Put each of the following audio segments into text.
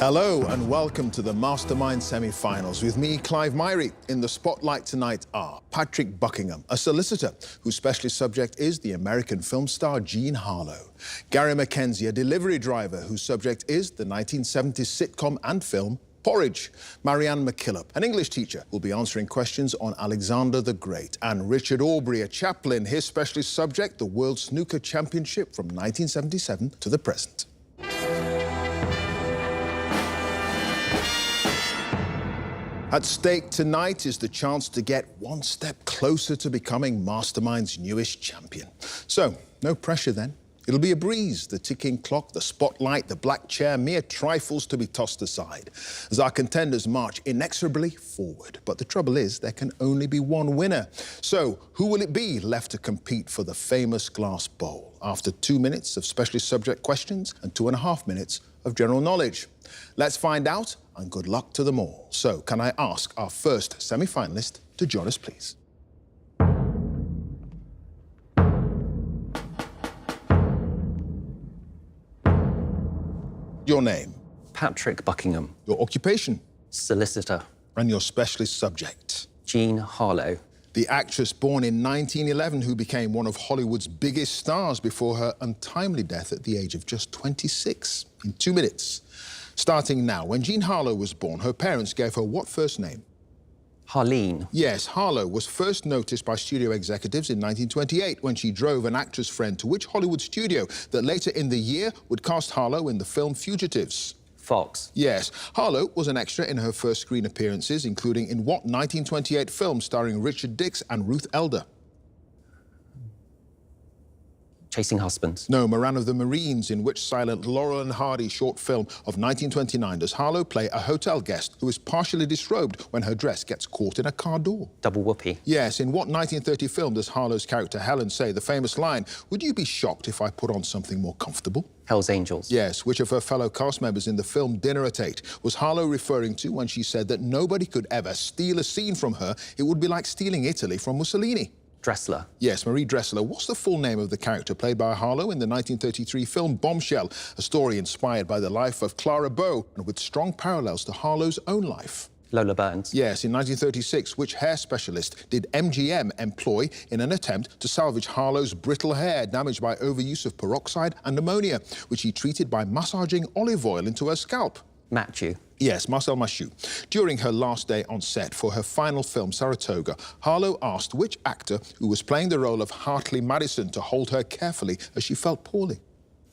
Hello and welcome to the Mastermind semi-finals. With me, Clive Myrie. In the spotlight tonight are Patrick Buckingham, a solicitor whose specialist subject is the American film star Jean Harlow. Gary Mackenzie, a delivery driver whose subject is the 1970s sitcom and film Porridge. Marianne McKillop, an English teacher, will be answering questions on Alexander the Great. And Richard Aubrey, a chaplain, his specialist subject, the World Snooker Championship from 1977 to the present. At stake tonight is the chance to get one step closer to becoming Mastermind's newest champion. So, no pressure then. It'll be a breeze, the ticking clock, the spotlight, the black chair, mere trifles to be tossed aside as our contenders march inexorably forward. But the trouble is, there can only be one winner. So, who will it be left to compete for the famous glass bowl after 2 minutes of specialist subject questions and 2.5 minutes of general knowledge? Let's find out, and good luck to them all. So, can I ask our first semi-finalist to join us, please? Your name? Patrick Buckingham. Your occupation? Solicitor. And your specialist subject? Jean Harlow. The actress born in 1911 who became one of Hollywood's biggest stars before her untimely death at the age of just 26. In 2 minutes. Starting now, when Jean Harlow was born, her parents gave her what first name? Harleen. Yes, Harlow was first noticed by studio executives in 1928 when she drove an actress friend to which Hollywood studio that later in the year would cast Harlow in the film Fugitives? Fox. Yes, Harlow was an extra in her first screen appearances, including in what 1928 film starring Richard Dix and Ruth Elder? Chasing Husbands. No, Moran of the Marines, in which silent Laurel and Hardy short film of 1929 does Harlow play a hotel guest who is partially disrobed when her dress gets caught in a car door? Double Whoopee. Yes, in what 1930 film does Harlow's character Helen say the famous line, "Would you be shocked if I put on something more comfortable"? Hell's Angels. Yes, which of her fellow cast members in the film Dinner at 8 was Harlow referring to when she said that nobody could ever steal a scene from her? It would be like stealing Italy from Mussolini. Dressler. Yes, Marie Dressler. What's the full name of the character played by Harlow in the 1933 film Bombshell, a story inspired by the life of Clara Bow and with strong parallels to Harlow's own life? Lola Burns. Yes, in 1936, which hair specialist did MGM employ in an attempt to salvage Harlow's brittle hair damaged by overuse of peroxide and ammonia, which he treated by massaging olive oil into her scalp? Matthew. Yes, Marcel Machoux. During her last day on set for her final film, Saratoga, Harlow asked which actor who was playing the role of Hartley Madison to hold her carefully as she felt poorly?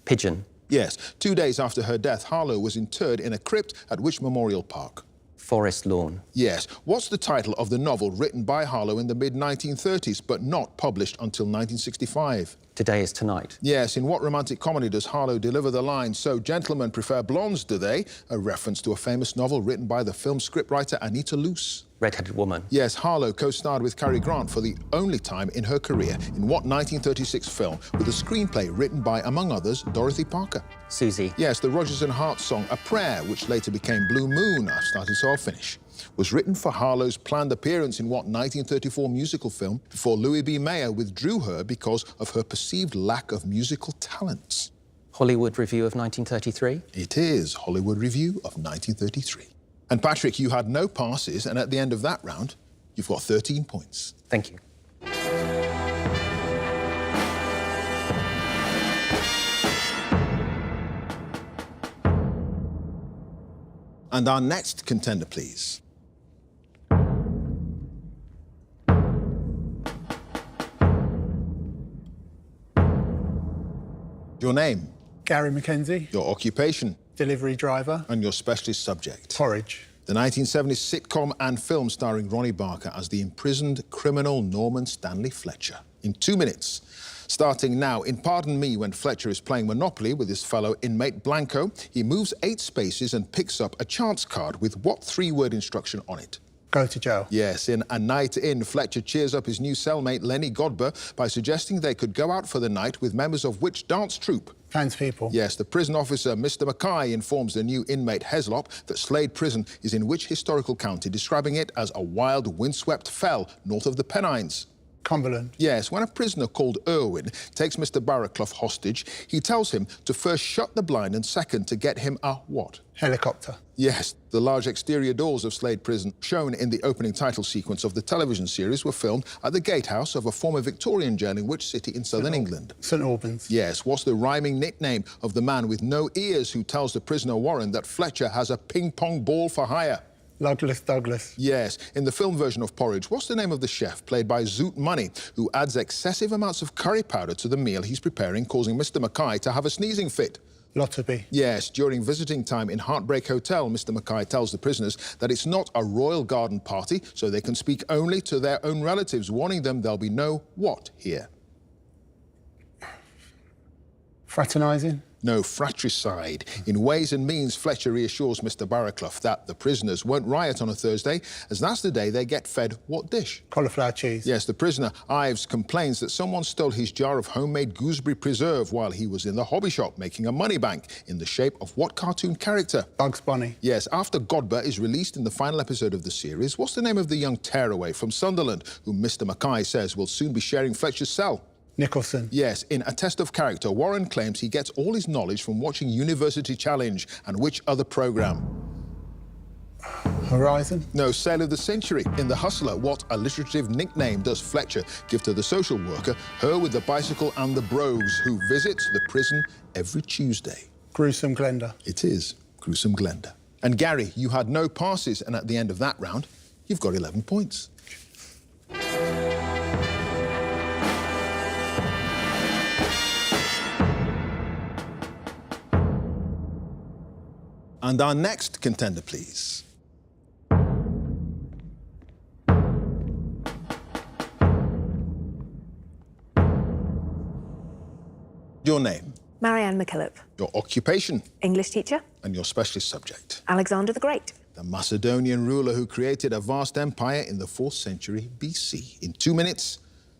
Pigeon. Yes, 2 days after her death, Harlow was interred in a crypt at which memorial park? Forest Lawn. Yes. What's the title of the novel written by Harlow in the mid-1930s but not published until 1965? Today is Tonight. Yes. In what romantic comedy does Harlow deliver the line, "So gentlemen prefer blondes, do they?" A reference to a famous novel written by the film scriptwriter Anita Loos. Red-Headed Woman. Yes, Harlow co-starred with Cary Grant for the only time in her career in what 1936 film with a screenplay written by, among others, Dorothy Parker? Susie. Yes, the Rodgers and Hart song A Prayer, which later became Blue Moon, I've started so I'll finish, was written for Harlow's planned appearance in what 1934 musical film before Louis B. Mayer withdrew her because of her perceived lack of musical talents? Hollywood Review of 1933. It is Hollywood Review of 1933. And Patrick, you had no passes, and at the end of that round, you've got 13 points. Thank you. And our next contender, please. Your name? Gary Mackenzie. Your occupation? Delivery driver. And your specialist subject? Porridge. The 1970s sitcom and film starring Ronnie Barker as the imprisoned criminal Norman Stanley Fletcher. In 2 minutes. Starting now, in Pardon Me, when Fletcher is playing Monopoly with his fellow inmate Blanco, he moves 8 spaces and picks up a chance card with what 3-word instruction on it? Go to jail. Yes, in A Night In, Fletcher cheers up his new cellmate Lenny Godber by suggesting they could go out for the night with members of which dance troupe? Townspeople. Yes, the prison officer, Mr. Mackay, informs the new inmate Heslop that Slade Prison is in which historical county, describing it as a wild, windswept fell north of the Pennines? Cumberland. Yes, when a prisoner called Irwin takes Mr. Barraclough hostage, he tells him to first shut the blind and second to get him a what? Helicopter. Yes, the large exterior doors of Slade Prison, shown in the opening title sequence of the television series, were filmed at the gatehouse of a former Victorian jail in which city in southern England? St Albans. Yes, what's the rhyming nickname of the man with no ears who tells the prisoner Warren that Fletcher has a ping-pong ball for hire? Lugless Douglas. Yes, in the film version of Porridge, what's the name of the chef, played by Zoot Money, who adds excessive amounts of curry powder to the meal he's preparing, causing Mr. Mackay to have a sneezing fit? Lotterby. Yes, during visiting time in Heartbreak Hotel, Mr. Mackay tells the prisoners that it's not a royal garden party, so they can speak only to their own relatives, warning them there'll be no what here? Fraternising. No, fratricide. In Ways and Means, Fletcher reassures Mr. Barraclough that the prisoners won't riot on a Thursday, as that's the day they get fed what dish? Cauliflower cheese. Yes, the prisoner, Ives, complains that someone stole his jar of homemade gooseberry preserve while he was in the hobby shop making a money bank in the shape of what cartoon character? Bugs Bunny. Yes, after Godber is released in the final episode of the series, what's the name of the young tearaway from Sunderland, who Mr. Mackay says will soon be sharing Fletcher's cell? Nicholson. Yes, in A Test of Character, Warren claims he gets all his knowledge from watching University Challenge and which other programme? Horizon. No, Sale of the Century. In The Hustler, what alliterative nickname does Fletcher give to the social worker, her with the bicycle and the bros, who visits the prison every Tuesday? Gruesome Glenda. It is Gruesome Glenda. And Gary, you had no passes, and at the end of that round, you've got 11 points. And our next contender, please. Your name, Marianne McKillop. your occupation, English teacher. and your specialist subject. Alexander the Great. The Macedonian ruler who created a vast empire in the 4th century BC. In 2 minutes,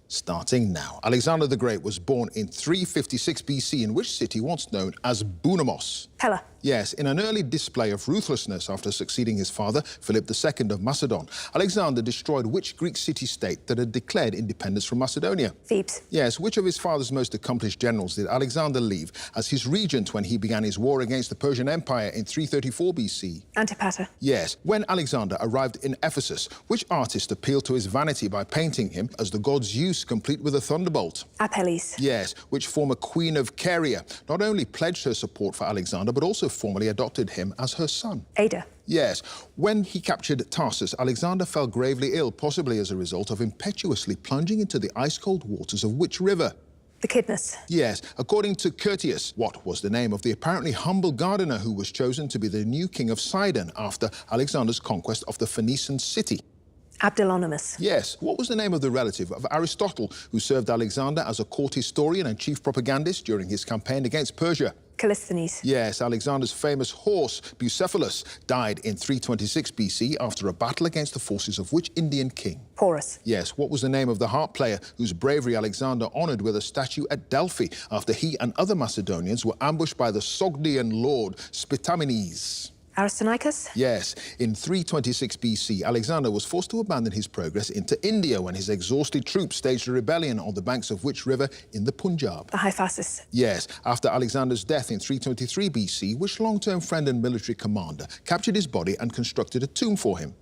starting now. Alexander the Great was born in 356 BC in which city once known as Bounamos? Pella. Yes, in an early display of ruthlessness after succeeding his father, Philip II of Macedon, Alexander destroyed which Greek city-state that had declared independence from Macedonia? Thebes. Yes, which of his father's most accomplished generals did Alexander leave as his regent when he began his war against the Persian Empire in 334 BC? Antipater. Yes, when Alexander arrived in Ephesus, which artist appealed to his vanity by painting him as the god Zeus, complete with a thunderbolt? Apelles. Yes, which former queen of Caria not only pledged her support for Alexander, but also formally adopted him as her son? Ada. Yes, when he captured Tarsus, Alexander fell gravely ill, possibly as a result of impetuously plunging into the ice-cold waters of which river? The Kidness. Yes, according to Curtius, what was the name of the apparently humble gardener who was chosen to be the new king of Sidon after Alexander's conquest of the Phoenician city? Abdolonymus. Yes, what was the name of the relative of Aristotle who served Alexander as a court historian and chief propagandist during his campaign against Persia? Callisthenes. Yes, Alexander's famous horse, Bucephalus, died in 326 BC after a battle against the forces of which Indian king? Porus. Yes, what was the name of the harp player whose bravery Alexander honored with a statue at Delphi after he and other Macedonians were ambushed by the Sogdian lord Spitamenes? Aristonicus. Yes, in 326 BC, Alexander was forced to abandon his progress into India when his exhausted troops staged a rebellion on the banks of which river in the Punjab? The Hyphasis. Yes, after Alexander's death in 323 BC, which long-term friend and military commander captured his body and constructed a tomb for him?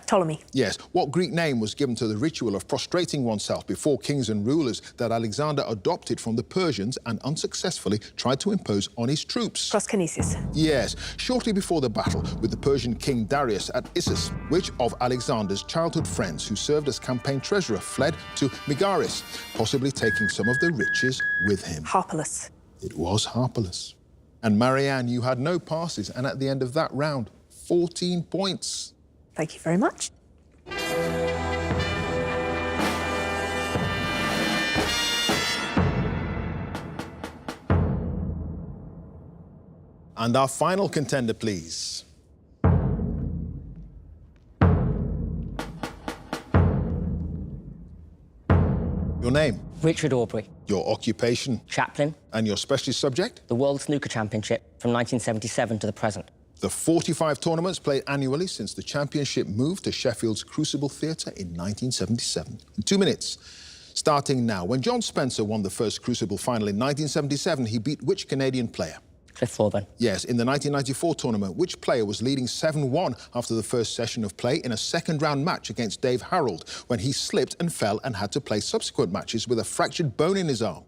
Ptolemy. Yes, what Greek name was given to the ritual of prostrating oneself before kings and rulers that Alexander adopted from the Persians and unsuccessfully tried to impose on his troops? Proskynesis. Yes, shortly before the battle with the Persian king Darius at Issus, which of Alexander's childhood friends who served as campaign treasurer fled to Megaris, possibly taking some of the riches with him? Harpalus. It was Harpalus. And Marianne, you had no passes, and at the end of that round, 14 points. Thank you very much. And our final contender, please. Your name, Richard Aubrey, your occupation, chaplain, and your specialist subject? the World Snooker Championship from 1977 to the present. The 45 tournaments played annually since the championship moved to Sheffield's Crucible Theatre in 1977. In 2 minutes, Starting now. When John Spencer won the first Crucible final in 1977, he beat which Canadian player? Cliff Thorburn. Yes, in the 1994 tournament, which player was leading 7-1 after the first session of play in a second-round match against Dave Harold when he slipped and fell and had to play subsequent matches with a fractured bone in his arm?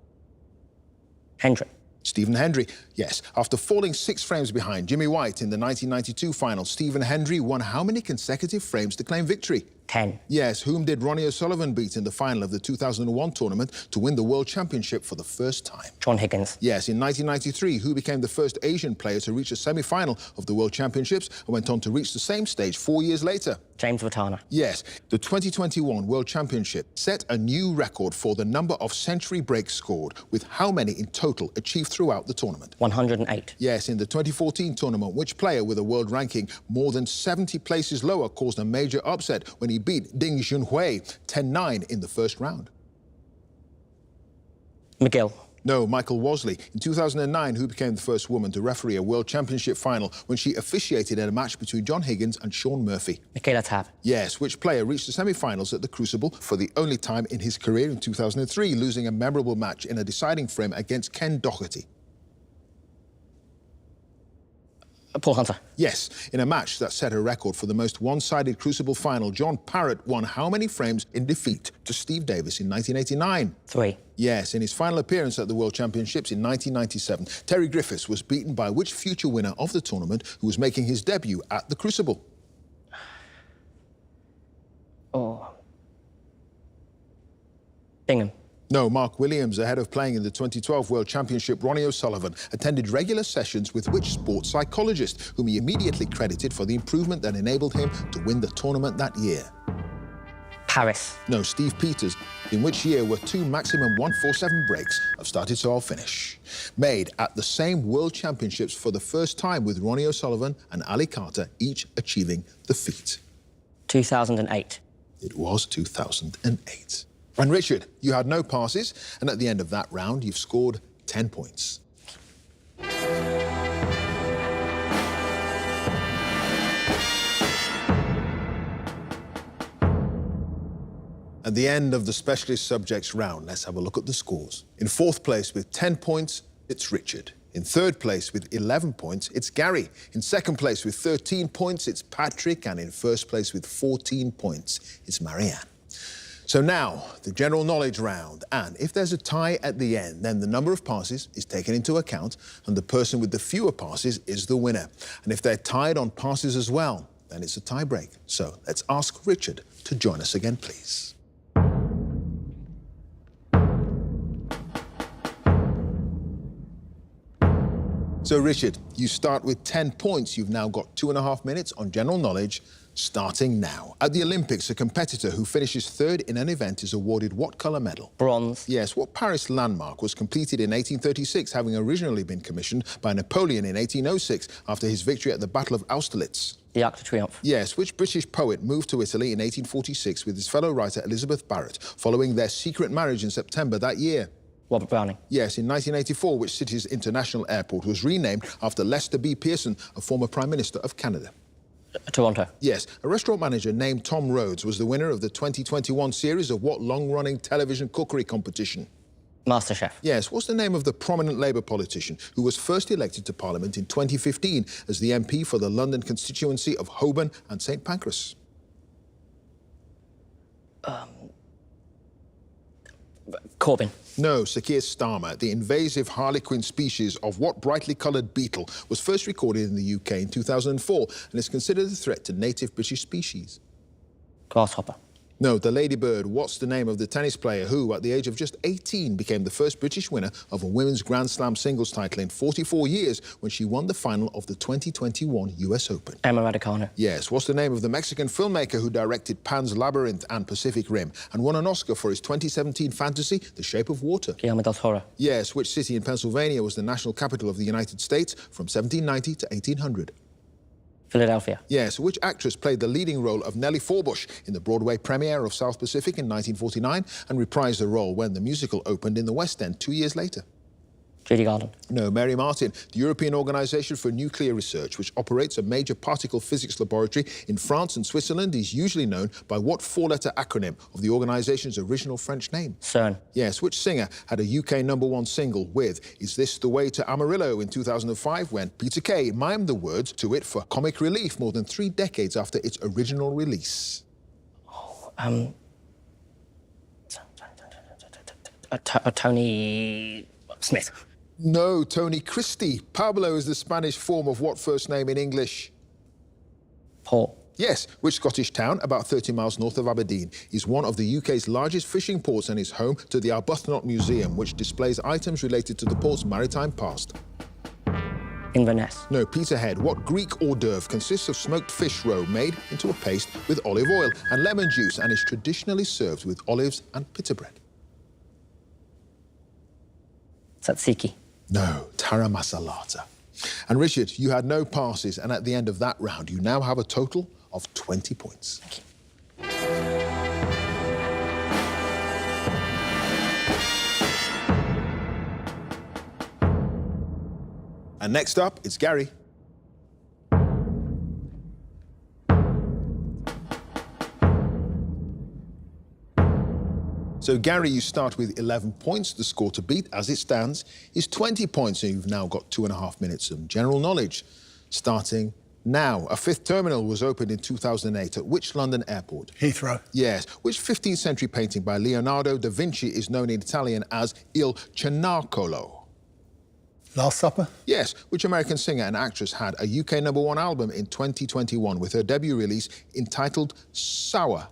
Hendry. Stephen Hendry, yes. After falling 6 frames behind Jimmy White in the 1992 final, Stephen Hendry won how many consecutive frames to claim victory? 10. Yes, whom did Ronnie O'Sullivan beat in the final of the 2001 tournament to win the World Championship for the first time? John Higgins. Yes, in 1993, who became the first Asian player to reach a semi-final of the World Championships and went on to reach the same stage 4 years later? James Watana. Yes, the 2021 World Championship set a new record for the number of century breaks scored, with how many in total achieved throughout the tournament? 108. Yes, in the 2014 tournament, which player with a world ranking more than 70 places lower caused a major upset when he beat Ding Junhui 10-9 in the first round? McGill. No, Michael Wosley. In 2009, who became the first woman to referee a World Championship final when she officiated in a match between John Higgins and Shaun Murphy? Michaela Tab. Yes, which player reached the semi-finals at the Crucible for the only time in his career in 2003, losing a memorable match in a deciding frame against Ken Doherty? Paul Hunter. Yes, in a match that set a record for the most one-sided Crucible final, John Parrott won how many frames in defeat to Steve Davis in 1989? 3. Yes, in his final appearance at the World Championships in 1997, Terry Griffiths was beaten by which future winner of the tournament who was making his debut at the Crucible? Oh. Bingham. No, Mark Williams, ahead of playing in the 2012 World Championship, Ronnie O'Sullivan attended regular sessions with which sports psychologist, whom he immediately credited for the improvement that enabled him to win the tournament that year? Paris. No, Steve Peters. In which year were 2 maximum 147 breaks of started to all finish made at the same World Championships for the first time, with Ronnie O'Sullivan and Ali Carter each achieving the feat? 2008. It was 2008. And Richard, you had no passes, and at the end of that round, you've scored 10 points. At the end of the specialist subjects round, let's have a look at the scores. In 4th place with 10 points, it's Richard. In 3rd place with 11 points, it's Gary. In 2nd place with 13 points, it's Patrick. And in 1st place with 14 points, it's Marianne. So now, the general knowledge round. And if there's a tie at the end, then the number of passes is taken into account, and the person with the fewer passes is the winner. And if they're tied on passes as well, then it's a tie break. So let's ask Richard to join us again, please. So, Richard, you start with 10 points. You've now got 2.5 minutes on general knowledge, starting now. At the Olympics, a competitor who finishes 3rd in an event is awarded what colour medal? Bronze. Yes, what Paris landmark was completed in 1836, having originally been commissioned by Napoleon in 1806 after his victory at the Battle of Austerlitz? The Arc de Triomphe. Yes, which British poet moved to Italy in 1846 with his fellow writer Elizabeth Barrett, following their secret marriage in September that year? Robert Browning. Yes, in 1984, which city's international airport was renamed after Lester B. Pearson, a former Prime Minister of Canada? Toronto. Yes, a restaurant manager named Tom Rhodes was the winner of the 2021 series of what long-running television cookery competition? MasterChef. Yes, what's the name of the prominent Labour politician who was first elected to Parliament in 2015 as the MP for the London constituency of Holborn and St Pancras? Corbyn. No, Sir Keir Starmer. The invasive harlequin species of what brightly coloured beetle was first recorded in the UK in 2004 and is considered a threat to native British species? Grasshopper. No, the ladybird. What's the name of the tennis player who, at the age of just 18, became the first British winner of a women's Grand Slam singles title in 44 years when she won the final of the 2021 US Open? Emma Raducanu. Yes. What's the name of the Mexican filmmaker who directed Pan's Labyrinth and Pacific Rim and won an Oscar for his 2017 fantasy, The Shape of Water? Guillermo del Toro. Yes. Which city in Pennsylvania was the national capital of the United States from 1790 to 1800? Philadelphia. Yes, which actress played the leading role of Nellie Forbush in the Broadway premiere of South Pacific in 1949 and reprised the role when the musical opened in the West End 2 years later? Judy Garland. No, Mary Martin, the European Organisation for Nuclear Research, which operates a major particle physics laboratory in France and Switzerland, is usually known by what four-letter acronym of the organisation's original French name? CERN. Yes, which singer had a UK #1 single with Is This the Way to Amarillo in 2005 when Peter Kay mimed the words to it for comic relief more than 3 decades after its original release? Tony Smith. No, Tony Christie. Pablo is the Spanish form of what first name in English? Paul. Yes, which Scottish town, about 30 miles north of Aberdeen, is one of the UK's largest fishing ports and is home to the Arbuthnot Museum, which displays items related to the port's maritime past? Inverness. No, Peterhead. What Greek hors d'oeuvre consists of smoked fish roe made into a paste with olive oil and lemon juice and is traditionally served with olives and pita bread? Tzatziki. No, Tara Masalata. And Richard, you had no passes, and at the end of that round, you now have a total of 20 points. Thank you. And next up, it's Gary. So, Gary, you start with 11 points. The score to beat, as it stands, is 20 points, and you've now got 2.5 minutes of general knowledge. Starting now. A 5th terminal was opened in 2008 at which London airport? Heathrow. Yes. Which 15th century painting by Leonardo da Vinci is known in Italian as Il Cenacolo? Last Supper. Yes. Which American singer and actress had a UK #1 album in 2021 with her debut release entitled Sour?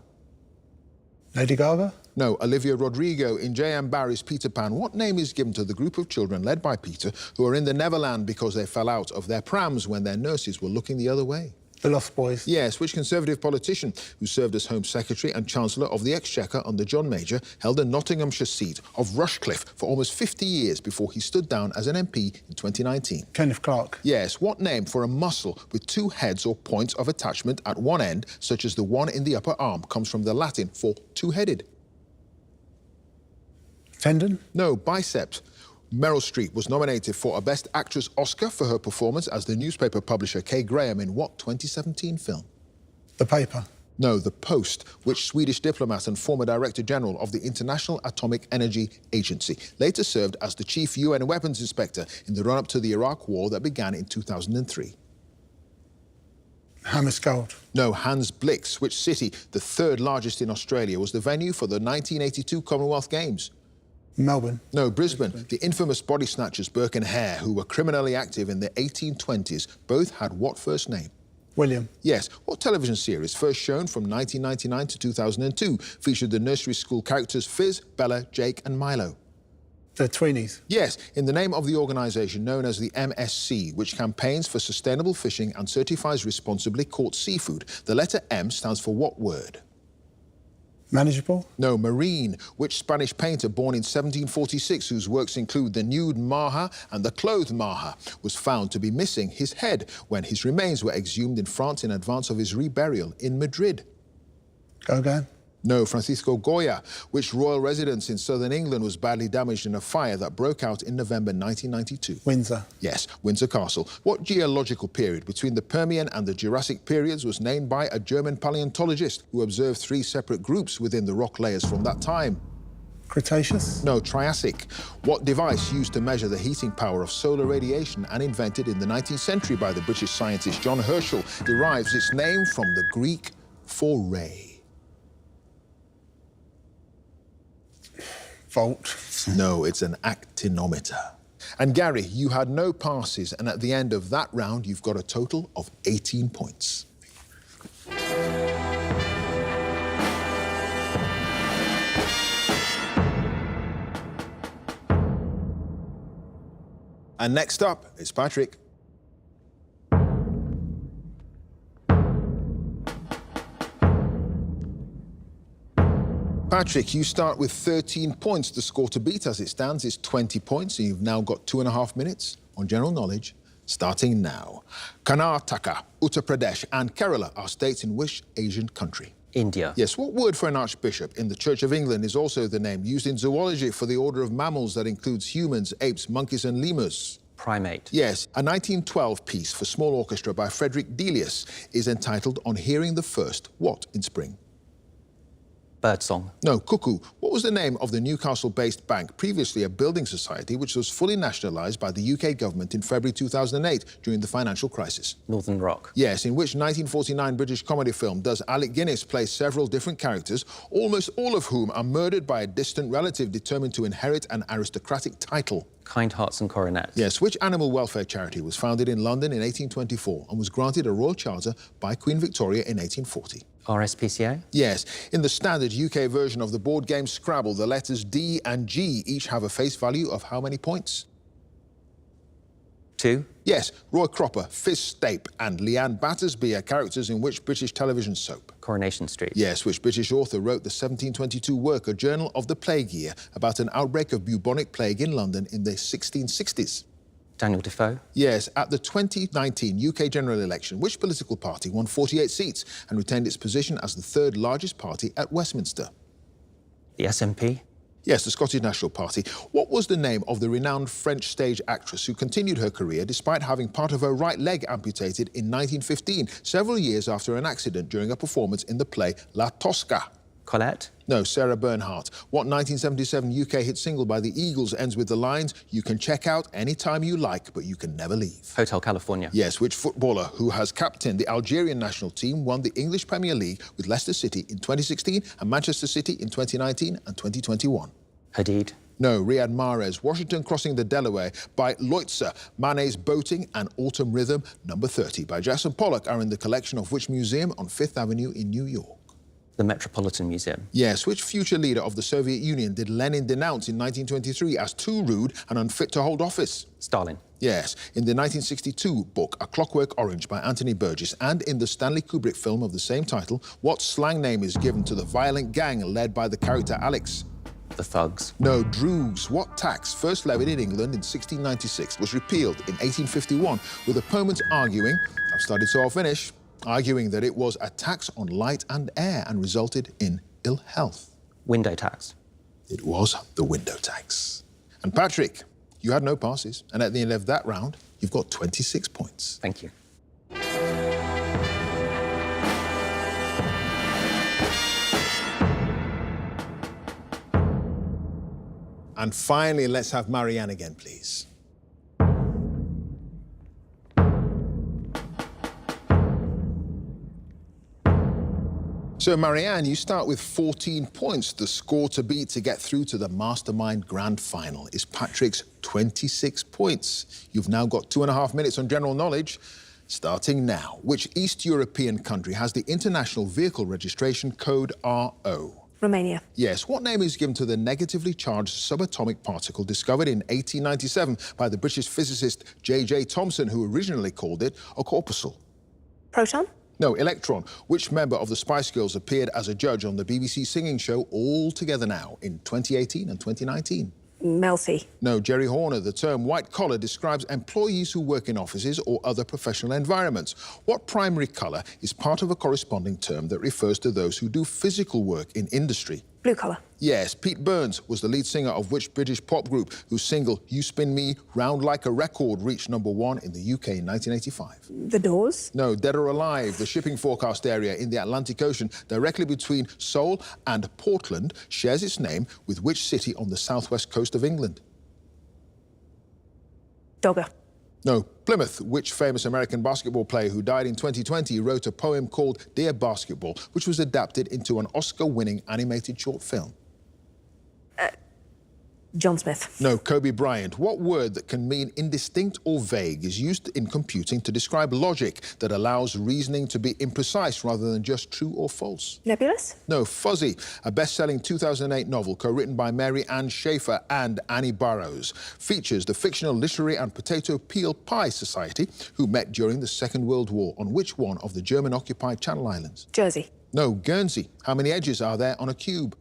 Lady Gaga. No, Olivia Rodrigo. In J.M. Barrie's Peter Pan, what name is given to the group of children led by Peter who are in the Neverland because they fell out of their prams when their nurses were looking the other way? The Lost Boys. Yes, which Conservative politician who served as Home Secretary and Chancellor of the Exchequer under John Major held a Nottinghamshire seat of Rushcliffe for almost 50 years before he stood down as an MP in 2019? Kenneth Clark. Yes, what name for a muscle with 2 heads or points of attachment at one end, such as the one in the upper arm, comes from the Latin for two-headed? Tendon. No, biceps. Meryl Streep was nominated for a Best Actress Oscar for her performance as the newspaper publisher Kay Graham in what 2017 film? The Paper. No, The Post, which Swedish diplomat and former Director General of the International Atomic Energy Agency later served as the chief UN weapons inspector in the run-up to the Iraq War that began in 2003. Hammersgold. No, Hans Blix, which city, the 3rd largest in Australia, was the venue for the 1982 Commonwealth Games? Melbourne. No, Brisbane. The infamous body snatchers Burke and Hare, who were criminally active in the 1820s, both had what first name? William. Yes. What television series, first shown from 1999 to 2002, featured the nursery school characters Fizz, Bella, Jake and Milo? The Tweenies. Yes, in the name of the organisation known as the MSC, which campaigns for sustainable fishing and certifies responsibly caught seafood, the letter M stands for what word? Manageable. No, marine. Which Spanish painter born in 1746, whose works include the nude Maja and the clothed Maja, was found to be missing his head when his remains were exhumed in France in advance of his reburial in Madrid? Gauguin. No, Francisco Goya. Which royal residence in southern England was badly damaged in a fire that broke out in November 1992? Windsor. Yes, Windsor Castle. What geological period between the Permian and the Jurassic periods was named by a German paleontologist who observed 3 separate groups within the rock layers from that time? Cretaceous. No, Triassic. What device used to measure the heating power of solar radiation and invented in the 19th century by the British scientist John Herschel derives its name from the Greek for ray? Volt. No, it's an actinometer. And Gary, you had no passes, and at the end of that round, you've got a total of 18 points. And next up, it's Patrick. Patrick, you start with 13 points. The score to beat, as it stands, is 20 points, and you've now got 2.5 minutes on general knowledge, starting now. Karnataka, Uttar Pradesh and Kerala are states in which Asian country? India. Yes, what word for an archbishop in the Church of England is also the name used in zoology for the order of mammals that includes humans, apes, monkeys and lemurs? Primate. Yes, a 1912 piece for small orchestra by Frederick Delius is entitled On Hearing the First What in Spring? Birdsong. No, cuckoo. What was the name of the Newcastle-based bank, previously a building society, which was fully nationalised by the UK government in February 2008 during the financial crisis? Northern Rock. Yes, in which 1949 British comedy film does Alec Guinness play several different characters, almost all of whom are murdered by a distant relative determined to inherit an aristocratic title? Kind Hearts and Coronets. Yes, which animal welfare charity was founded in London in 1824 and was granted a royal charter by Queen Victoria in 1840? RSPCA. Yes, in the standard UK version of the board game Scrabble, the letters D and G each have a face value of how many points? 2. Yes, Roy Cropper, Fizz Stape and Leanne Battersby are characters in which British television soap? Coronation Street. Yes, which British author wrote the 1722 work, A Journal of the Plague Year, about an outbreak of bubonic plague in London in the 1660s? Daniel Defoe. Yes, at the 2019 UK general election, which political party won 48 seats and retained its position as the third largest party at Westminster? The SNP. Yes, the Scottish National Party. What was the name of the renowned French stage actress who continued her career despite having part of her right leg amputated in 1915, several years after an accident during a performance in the play La Tosca? Colette. No, Sarah Bernhardt. What 1977 UK hit single by the Eagles ends with the lines, "You can check out anytime you like, but you can never leave"? Hotel California. Yes, which footballer who has captained the Algerian national team won the English Premier League with Leicester City in 2016 and Manchester City in 2019 and 2021? Hadid. No, Riyad Mahrez. Washington crossing the Delaware by Leutzer, Manet's Boating and Autumn Rhythm, number 30 by Jackson Pollock are in the collection of which museum on Fifth Avenue in New York? The Metropolitan Museum. Yes, which future leader of the Soviet Union did Lenin denounce in 1923 as too rude and unfit to hold office? Stalin. Yes, in the 1962 book A Clockwork Orange by Anthony Burgess and in the Stanley Kubrick film of the same title, what slang name is given to the violent gang led by the character Alex? The Thugs. No, droogs. What tax, first levied in England in 1696, was repealed in 1851, with opponents arguing, I've started so I'll finish, arguing that it was a tax on light and air and resulted in ill health? Window tax. It was the window tax. And Patrick, you had no passes, and at the end of that round, you've got 26 points. Thank you. And finally, let's have Marianne again, please. So, Marianne, you start with 14 points. The score to beat to get through to the Mastermind Grand Final is Patrick's 26 points. You've now got 2.5 minutes on general knowledge. Starting now, which East European country has the International Vehicle Registration Code RO? Romania. Yes. What name is given to the negatively charged subatomic particle discovered in 1897 by the British physicist J.J. Thomson, who originally called it a corpuscle? Proton. No, electron. Which member of the Spice Girls appeared as a judge on the BBC singing show All Together Now in 2018 and 2019? Mel C. No, Jerry Horner. The term white collar describes employees who work in offices or other professional environments. What primary colour is part of a corresponding term that refers to those who do physical work in industry? Blue collar. Yes, Pete Burns was the lead singer of which British pop group whose single You Spin Me Round Like a Record reached #1 in the UK in 1985? The Doors. No, Dead or Alive, the shipping forecast area in the Atlantic Ocean directly between Seoul and Portland, shares its name with which city on the southwest coast of England? Dogger. No, Plymouth. Which famous American basketball player who died in 2020 wrote a poem called Dear Basketball, which was adapted into an Oscar-winning animated short film? John Smith. No, Kobe Bryant. What word that can mean indistinct or vague is used in computing to describe logic that allows reasoning to be imprecise rather than just true or false? Nebulous. No, Fuzzy, a best-selling 2008 novel co-written by Mary Ann Schaefer and Annie Burroughs, features the fictional literary and potato peel pie society who met during the Second World War on which one of the German-occupied Channel Islands? Jersey. No, Guernsey. How many edges are there on a cube?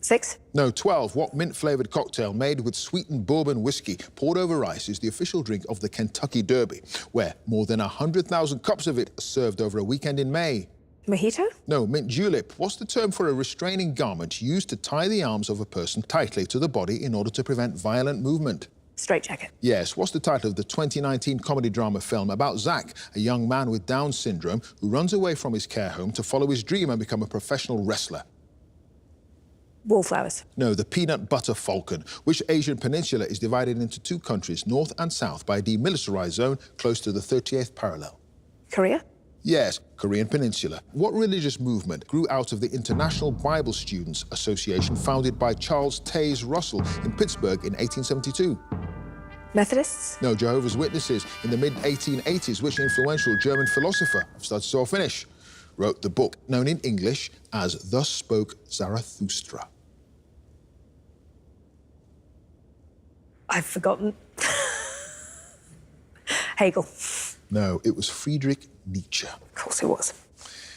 6. No, 12. What mint-flavoured cocktail made with sweetened bourbon whiskey poured over ice is the official drink of the Kentucky Derby, where more than 100,000 cups of it are served over a weekend in May? Mojito? No, mint julep. What's the term for a restraining garment used to tie the arms of a person tightly to the body in order to prevent violent movement? Straitjacket. Yes. What's the title of the 2019 comedy drama film about Zach, a young man with Down syndrome who runs away from his care home to follow his dream and become a professional wrestler? Wallflowers. No, The Peanut Butter Falcon. Which Asian peninsula is divided into two countries, north and south, by a demilitarized zone close to the 38th parallel? Korea? Yes, Korean Peninsula. What religious movement grew out of the International Bible Students Association founded by Charles Taze Russell in Pittsburgh in 1872? Methodists? No, Jehovah's Witnesses. In the mid-1880s, which influential German philosopher, I've started to finish, wrote the book known in English as Thus Spoke Zarathustra? I've forgotten. Hegel. No, it was Friedrich Nietzsche. Of course it was.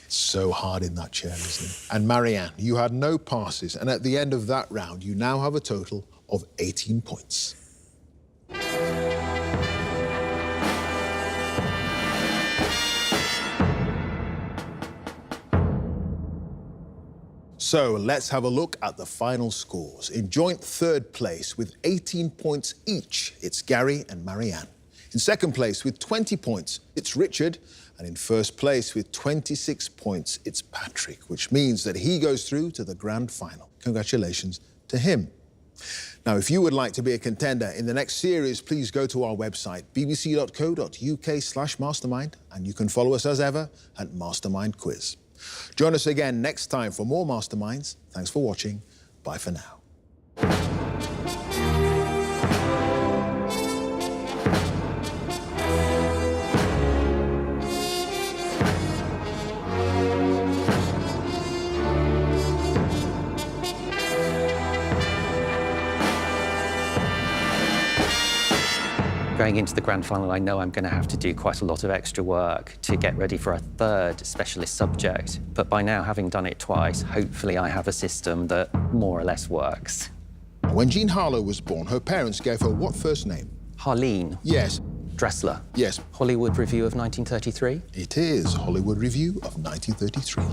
So hard in that chair, isn't it? And Marianne, you had no passes, and at the end of that round, you now have a total of 18 points. So let's have a look at the final scores. In joint third place with 18 points each, it's Gary and Marianne. In second place with 20 points, it's Richard. And in first place with 26 points, it's Patrick, which means that he goes through to the grand final. Congratulations to him. Now, if you would like to be a contender in the next series, please go to our website, bbc.co.uk/mastermind, and you can follow us as ever at Mastermind Quiz. Join us again next time for more Masterminds. Thanks for watching. Bye for now. Going into the grand final, I know I'm going to have to do quite a lot of extra work to get ready for a third specialist subject. But by now, having done it twice, hopefully I have a system that more or less works. When Jean Harlow was born, her parents gave her what first name? Harleen. Yes. Dressler. Yes. Hollywood Review of 1933. It is Hollywood Review of 1933.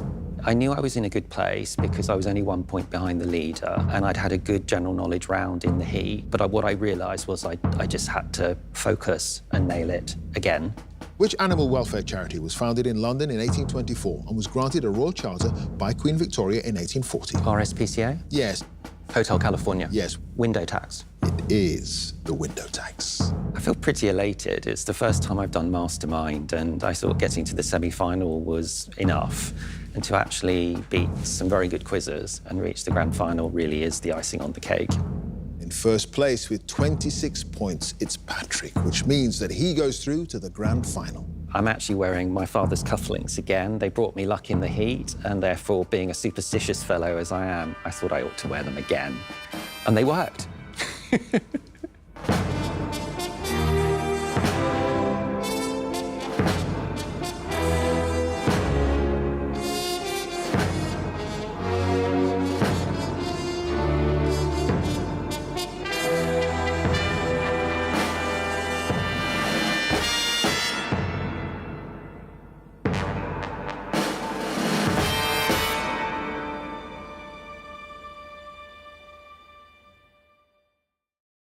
I knew I was in a good place because I was only 1 point behind the leader and I'd had a good general knowledge round in the heat. But what I realised was I just had to focus and nail it again. Which animal welfare charity was founded in London in 1824 and was granted a royal charter by Queen Victoria in 1840? RSPCA? Yes. Hotel California? Yes. Window tax? It is the window tax. I feel pretty elated. It's the first time I've done Mastermind, and I thought getting to the semi-final was enough. And to actually beat some very good quizzes and reach the grand final really is the icing on the cake. In first place with 26 points, it's Patrick, which means that he goes through to the grand final. I'm actually wearing my father's cufflinks again. They brought me luck in the heat, and therefore, being a superstitious fellow as I am, I thought I ought to wear them again. And they worked.